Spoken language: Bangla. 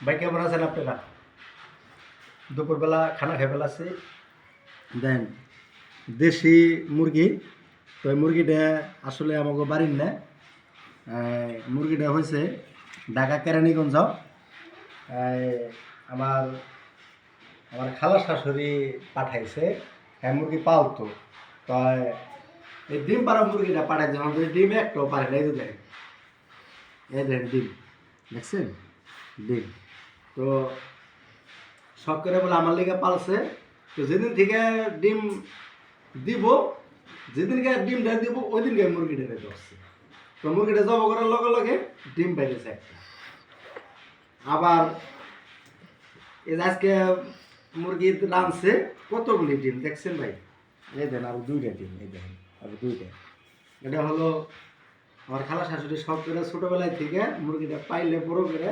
ভাই কেমন আছেন আপনারা? দুপুরবেলা খানা খেয়ে ফেলাচ্ছি। দেন দেশি মুরগি। তো এই মুরগিটা আসলে আমাকে বাড়ির না, মুরগিটা হয়েছে ঢাকা কেরানীগঞ্জ। আমার আমার খালা শাশুড়ি পাঠাইছে, হ্যাঁ মুরগি পালতো। তো এই ডিম পাড়া মুরগিটা পাঠাইছে, আমাদের ডিম একটাও পারে না। এই যে দেখেন, এই দেখেন ডিম, দেখছেন ডিম। তো শখ করে বলে আমার লিগে পালছে। তো যেদিন থেকে ডিম দিব, যেদিনকে ডিমটা দিব ওই দিনকে মুরগিটা রেখে আসছে। তো মুরগিটা জব করার লগে লগে ডিম পাইতেছে একটা। আবার এই যে আজকে মুরগি রাঁধছে, কতগুলি ডিম দেখছেন ভাই? এই দেন আরো দুইটা ডিম, এই দেখেন আরো দুইটা। এটা হলো আমার খালা শাশুড়ি শখ করে ছোটবেলায় থেকে মুরগিটা পাইলে বড় করে